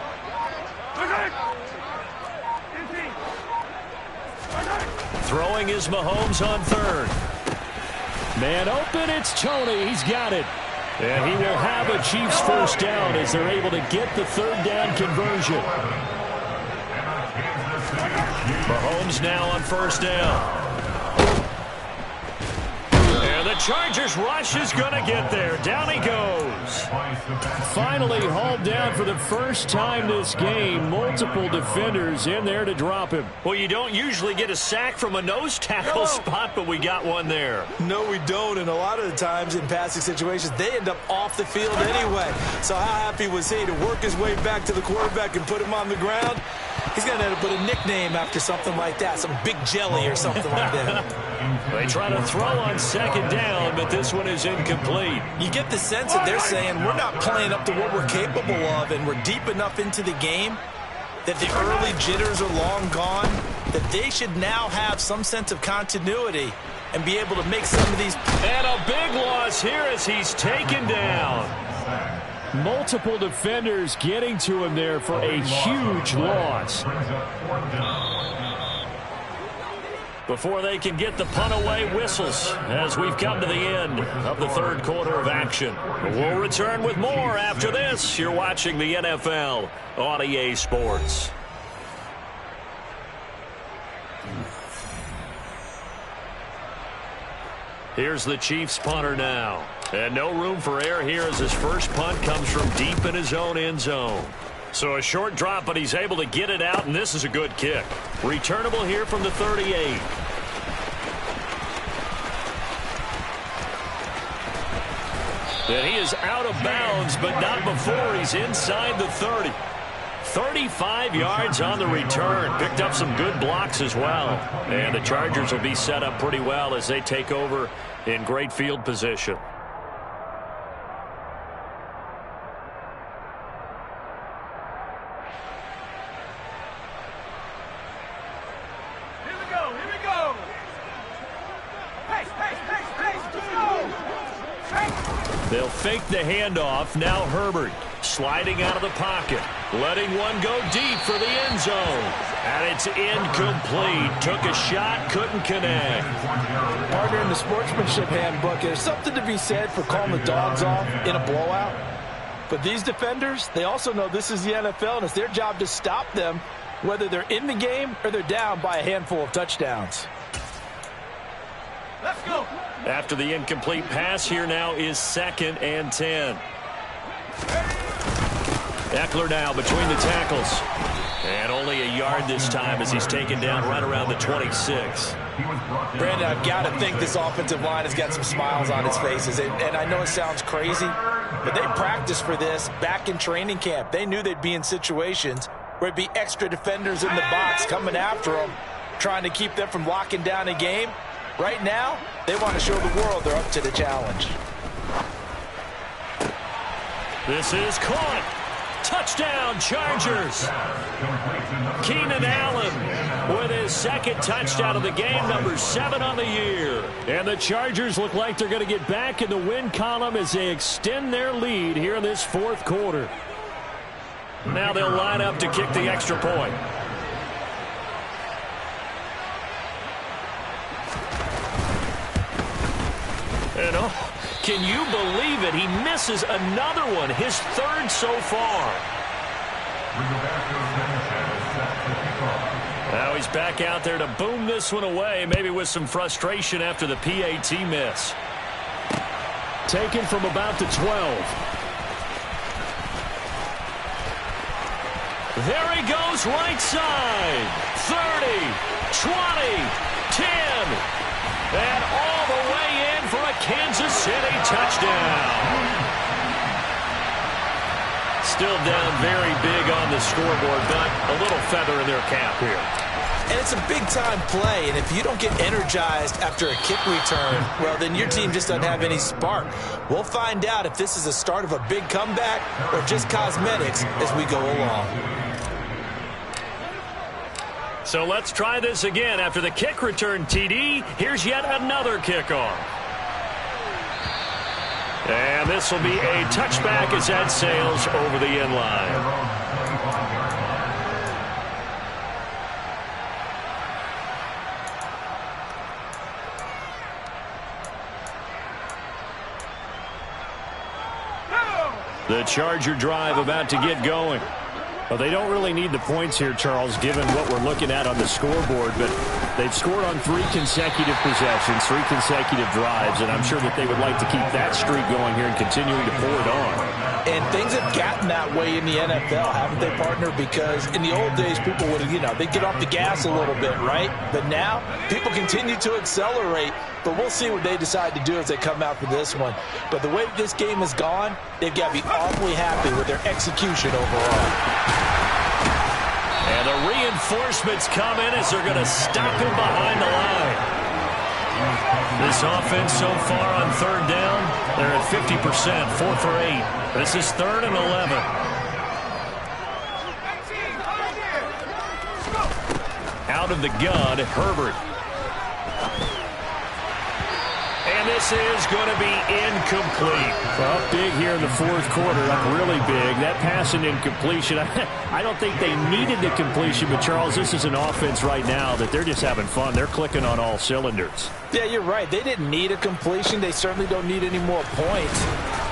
Throwing is Mahomes on 3rd. Man open, it's Tony. He's got it. And he will have a Chiefs first down as they're able to get the 3rd down conversion. Mahomes now on first down. And the Chargers rush is going to get there. Down he goes. Finally hauled down for the first time this game. Multiple defenders in there to drop him. Well, you don't usually get a sack from a nose tackle spot, but we got one there. No, we don't. And a lot of the times in passing situations, they end up off the field anyway. So how happy was he to work his way back to the quarterback and put him on the ground? He's going to have to put a nickname after something like that, some Big Jelly or something like that. They try to throw on 2nd down, but this one is incomplete. You get the sense that they're saying we're not playing up to what we're capable of, and we're deep enough into the game that the early jitters are long gone, that they should now have some sense of continuity and be able to make some of these. And a big loss here as he's taken down. Multiple defenders getting to him there for a huge loss. Before they can get the punt away, whistles as we've come to the end of the third quarter of action. We'll return with more after this. You're watching the NFL on EA Sports. Here's the Chiefs punter now. And no room for error here as his first punt comes from deep in his own end zone. So a short drop, but he's able to get it out, and this is a good kick. Returnable here from the 38. And he is out of bounds, but not before he's inside the 30. 35 yards on the return. Picked up some good blocks as well. And the Chargers will be set up pretty well as they take over in great field position. They'll fake the handoff. Now Herbert sliding out of the pocket. Letting one go deep for the end zone. And it's incomplete. Took a shot, couldn't connect. Partner, in the sportsmanship handbook, there's something to be said for calling the dogs off in a blowout. But these defenders, they also know this is the NFL, and it's their job to stop them, whether they're in the game or they're down by a handful of touchdowns. Let's go. After the incomplete pass, here now is 2nd and 10. Eckler now between the tackles. And only a yard this time as he's taken down right around the 26. Brandon, I've got to think this offensive line has got some smiles on its faces. And I know it sounds crazy, but they practiced for this back in training camp. They knew they'd be in situations where it'd be extra defenders in the box coming after them, trying to keep them from locking down a game. Right now, they want to show the world they're up to the challenge. This is caught. Touchdown, Chargers. Keenan Allen with his second touchdown of the game, number 7 on the year. And the Chargers look like they're going to get back in the win column as they extend their lead here in this fourth quarter. Now they'll line up to kick the extra point. And can you believe it? He misses another one, his 3rd so far. Now he's back out there to boom this one away, maybe with some frustration after the PAT miss. Taken from about the 12. There he goes, right side. 30, 20, 10, and all the way in for a Kansas City touchdown. Still down very big on the scoreboard, but a little feather in their cap here. And it's a big-time play, and if you don't get energized after a kick return, well, then your team just doesn't have any spark. We'll find out if this is the start of a big comeback or just cosmetics as we go along. So let's try this again. After the kick return TD, here's yet another kickoff. And this will be a touchback as that sails over the end line. The Charger drive about to get going. Well, they don't really need the points here, Charles, given what we're looking at on the scoreboard, but they've scored on 3 consecutive possessions, 3 consecutive drives, and I'm sure that they would like to keep that streak going here and continuing to pour it on. And things have gotten that way in the NFL, haven't they, partner? Because in the old days, people would, they'd get off the gas a little bit, right? But now, people continue to accelerate, but we'll see what they decide to do as they come out for this one. But the way this game has gone, they've got to be awfully happy with their execution overall. And the reinforcements come in as they're going to stop him behind the line. This offense so far on 3rd down, they're at 50%, 4 for 8. This is 3rd and 11. out of the gun, Herbert. And this is going to be incomplete. Well, up big here in the fourth quarter, up really big. That pass and incompletion, I don't think they needed the completion, but Charles, this is an offense right now that they're just having fun. They're clicking on all cylinders. Yeah, you're right. They didn't need a completion. They certainly don't need any more points,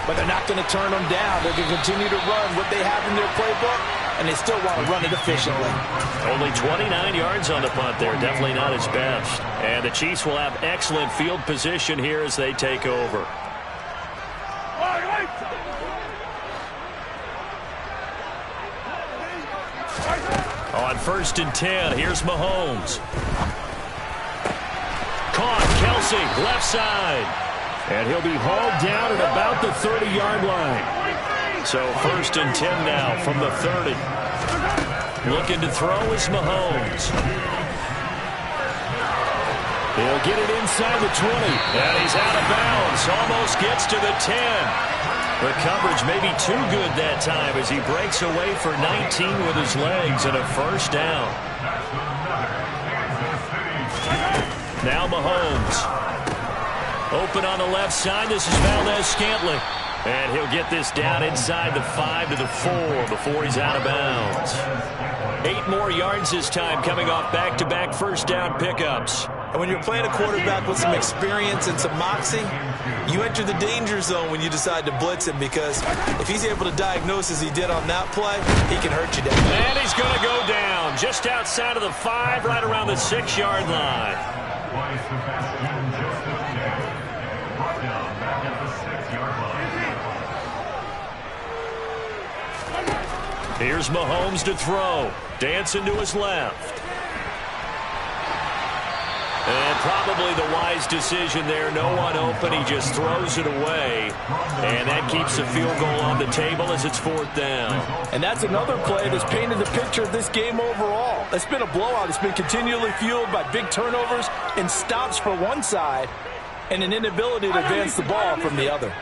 but they're not going to turn them down. They're going to continue to run what they have in their playbook, and they still want to run it efficiently. Only 29 yards on the punt there. Definitely not his best. And the Chiefs will have excellent field position here as they take over. On 1st and 10, here's Mahomes. Caught, Kelsey, left side. And he'll be hauled down at about the 30-yard line. So 1st and 10 now from the 30. Looking to throw is Mahomes. He'll get it inside the 20. And he's out of bounds. Almost gets to the 10. The coverage may be too good that time as he breaks away for 19 with his legs and a 1st down. Now Mahomes. Open on the left side. This is Valdez-Scantling. And he'll get this down inside the 5 to the 4 before he's out of bounds. 8 more yards this time coming off back-to-back 1st down pickups. And when you're playing a quarterback with some experience and some moxie, you enter the danger zone when you decide to blitz him, because if he's able to diagnose as he did on that play, he can hurt you down. And he's going to go down just outside of the 5, right around the 6-yard line. Here's Mahomes to throw. Dancing to his left. And probably the wise decision there. No one open. He just throws it away. And that keeps the field goal on the table as it's 4th down. And that's another play that's painted the picture of this game overall. It's been a blowout. It's been continually fueled by big turnovers and stops for one side and an inability to advance the ball from the other.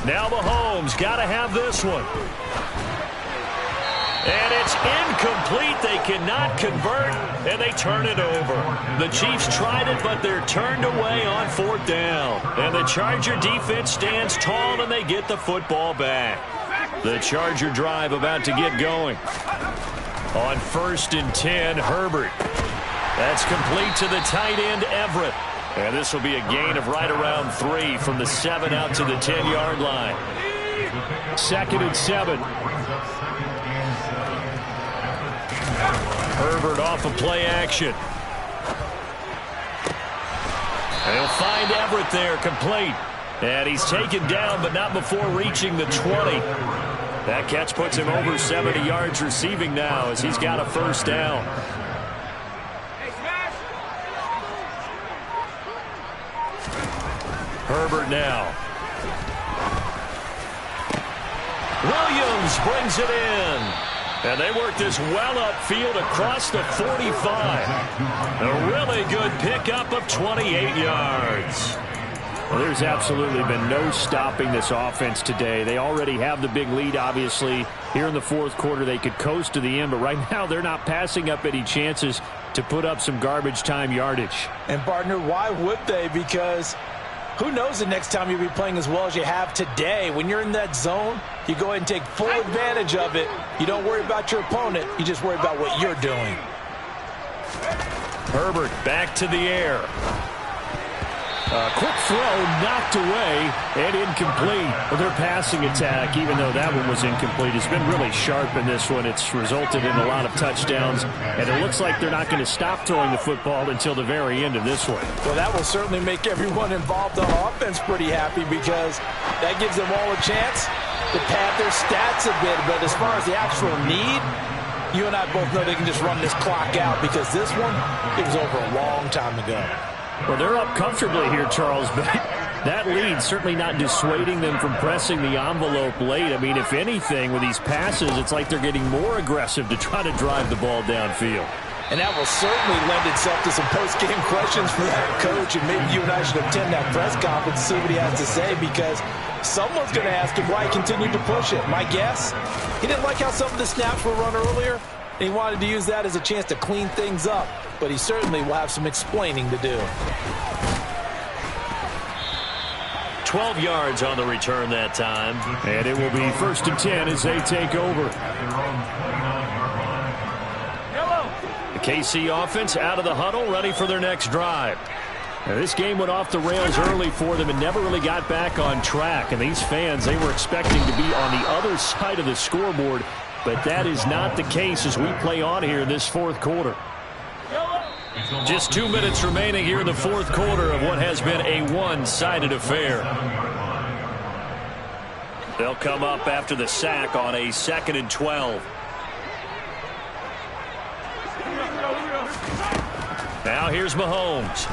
Now Mahomes got to have this one. And it's incomplete. They cannot convert, and they turn it over. The Chiefs tried it, but they're turned away on 4th down. And the Charger defense stands tall, and they get the football back. The Charger drive about to get going. On 1st and 10, Herbert. That's complete to the tight end, Everett. And this will be a gain of right around 3 from the 7 out to the 10-yard line. 2nd and 7. Herbert off of play action. And he'll find Everett there, complete. And he's taken down, but not before reaching the 20. That catch puts him over 70 yards receiving now as he's got a 1st down. Herbert now. Williams brings it in. And they work this well upfield across the 45. A really good pickup of 28 yards. Well, there's absolutely been no stopping this offense today. They already have the big lead, obviously. Here in the 4th quarter, they could coast to the end, but right now they're not passing up any chances to put up some garbage time yardage. And, partner, why would they? Because who knows the next time you'll be playing as well as you have today. When you're in that zone, you go ahead and take full advantage of it. You don't worry about your opponent. You just worry about what you're doing. Herbert back to the air. Quick throw knocked away and incomplete. Well, their passing attack, even though that one was incomplete, has been really sharp in this one. It's resulted in a lot of touchdowns, and it looks like they're not going to stop throwing the football until the very end of this one. Well, that will certainly make everyone involved on offense pretty happy, because that gives them all a chance to pad their stats a bit. But as far as the actual need, you and I both know they can just run this clock out, because this one, it was over a long time ago. Well, they're up comfortably here, Charles, but that lead certainly not dissuading them from pressing the envelope late. I mean, if anything, with these passes, it's like they're getting more aggressive to try to drive the ball downfield. And that will certainly lend itself to some post-game questions for that coach, and maybe you and I should attend that press conference and see what he has to say, because someone's going to ask him why he continued to push it. My guess, he didn't like how some of the snaps were run earlier, and he wanted to use that as a chance to clean things up, but he certainly will have some explaining to do. 12 yards on the return that time, and it will be 1st and 10 as they take over. The KC offense out of the huddle, ready for their next drive. Now, this game went off the rails early for them and never really got back on track. And these fans, they were expecting to be on the other side of the scoreboard, but that is not the case as we play on here in this 4th quarter. Just 2 minutes remaining here in the 4th quarter of what has been a one-sided affair. They'll come up after the sack on a 2nd and 12. Now here's Mahomes.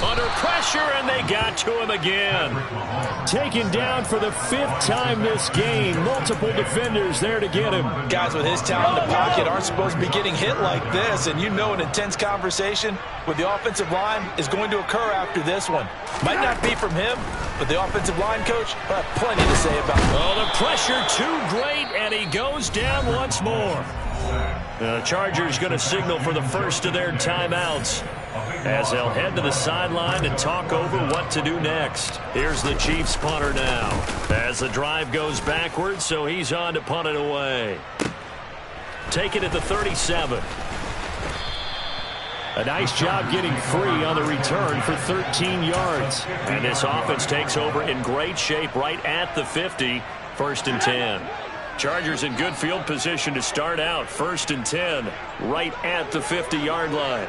Under pressure, and they got to him again. Taken down for the 5th time this game. Multiple defenders there to get him. Guys with his talent in the pocket aren't supposed to be getting hit like this, and you know an intense conversation with the offensive line is going to occur after this one. Might not be from him, but the offensive line coach will have plenty to say about it. Oh, the pressure too great, and he goes down once more. The Chargers going to signal for the first of their timeouts as they'll head to the sideline and talk over what to do next. Here's the Chiefs punter now as the drive goes backwards, so he's on to punt it away. Take it at the 37. A nice job getting free on the return for 13 yards. And this offense takes over in great shape right at the 50, 1st and 10. Chargers in good field position to start out. 1st and 10, right at the 50-yard line.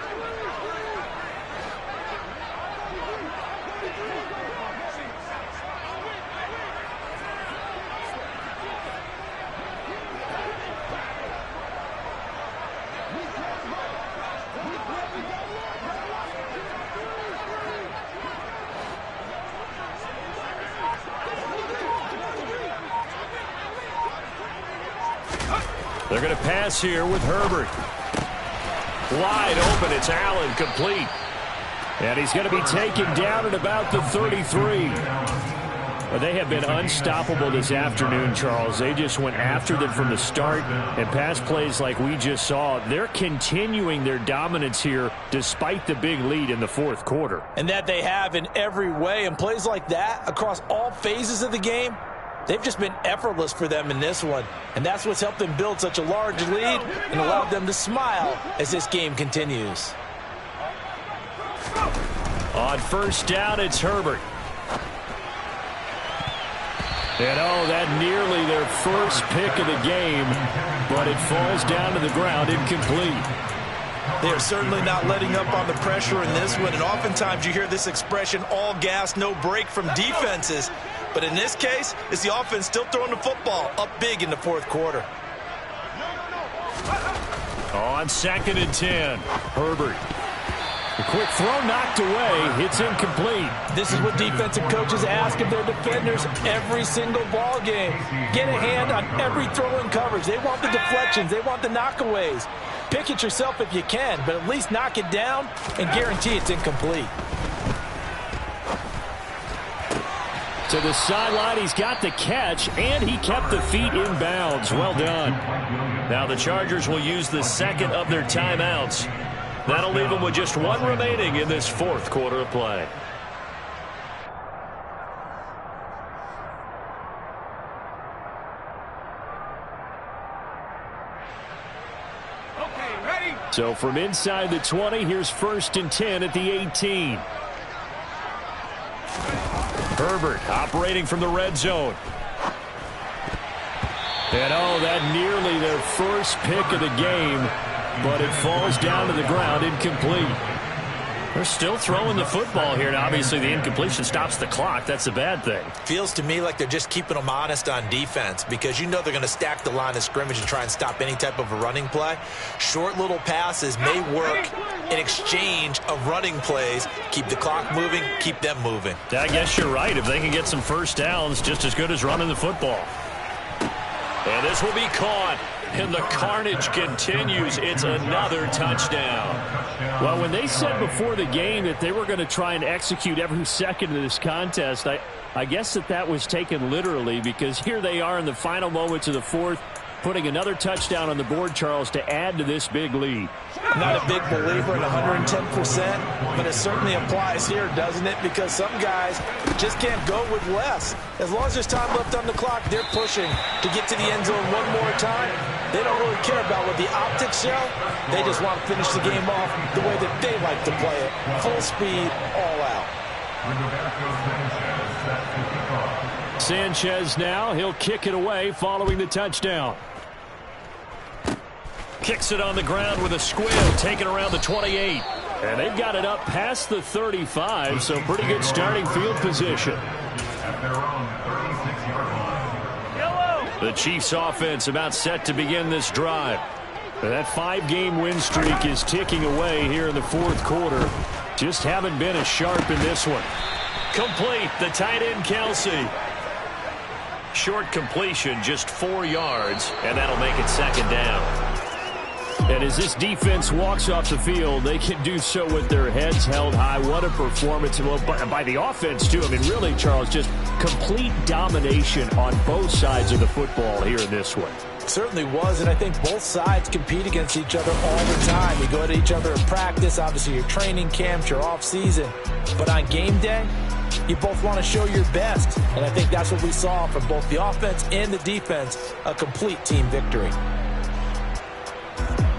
They're going to pass here with Herbert. Wide open, it's Allen, complete. And he's going to be taken down at about the 33. Well, they have been unstoppable this afternoon, Charles. They just went after them from the start, and pass plays like we just saw. They're continuing their dominance here despite the big lead in the 4th quarter. And that they have in every way, and plays like that across all phases of the game, they've just been effortless for them in this one. And that's what's helped them build such a large lead and allowed them to smile as this game continues. On 1st down, it's Herbert. And oh, that nearly their first pick of the game, but it falls down to the ground incomplete. They are certainly not letting up on the pressure in this one, and oftentimes you hear this expression, all gas, no break from defenses. But in this case, it's the offense still throwing the football up big in the 4th quarter. On 2nd and 10, Herbert. A quick throw knocked away. It's incomplete. This is what defensive coaches ask of their defenders every single ball game. Get a hand on every throw in coverage. They want the deflections. They want the knockaways. Pick it yourself if you can, but at least knock it down and guarantee it's incomplete. To the sideline, he's got the catch, and he kept the feet in bounds. Well done. Now the Chargers will use the 2nd of their timeouts. That'll leave them with just 1 remaining in this 4th quarter of play. Okay, ready? So from inside the 20, here's 1st and 10 at the 18. Herbert operating from the red zone. And oh, that nearly their first pick of the game, but it falls down to the ground incomplete. They're still throwing the football here, and obviously the incompletion stops the clock. That's a bad thing. Feels to me like they're just keeping them honest on defense, because you know they're going to stack the line of scrimmage and try and stop any type of a running play. Short little passes may work in exchange of running plays. Keep the clock moving, keep them moving. I guess you're right. If they can get some first downs, just as good as running the football. And this will be caught. And the carnage continues. It's another touchdown. Well, when they said before the game that they were going to try and execute every second of this contest, I guess that was taken literally, because here they are in the final moments of the fourth, putting another touchdown on the board, Charles, to add to this big lead. I'm not a big believer in 110%, but it certainly applies here, doesn't it? Because some guys just can't go with less. As long as there's time left on the clock, they're pushing to get to the end zone one more time. They don't really care about what the optics show. They just want to finish the game off the way that they like to play it. Full speed, all out. Sanchez now, he'll kick it away following the touchdown. Kicks it on the ground with a squib, taken around the 28. And they've got it up past the 35, so pretty good starting field position. The Chiefs offense about set to begin this drive. That 5-game win streak is ticking away here in the fourth quarter. Just haven't been as sharp in this one. Complete, the tight end Kelsey. Short completion, just 4 yards, and that'll make it second down. And as this defense walks off the field, they can do so with their heads held high. What a performance. Well, by the offense, too. I mean, really, Charles, just complete domination on both sides of the football here in this one. Certainly was, and I think both sides compete against each other all the time. You go at each other in practice, obviously your training camps, your off-season. But on game day, you both want to show your best. And I think that's what we saw from both the offense and the defense, a complete team victory.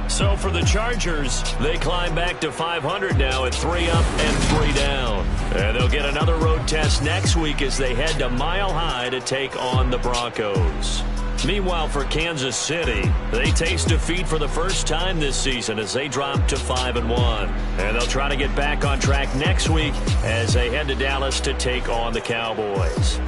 So for the Chargers, they climb back to 500 now at 3 up and 3 down. And they'll get another road test next week as they head to Mile High to take on the Broncos. Meanwhile, for Kansas City, they taste defeat for the first time this season as they drop to 5-1. And they'll try to get back on track next week as they head to Dallas to take on the Cowboys.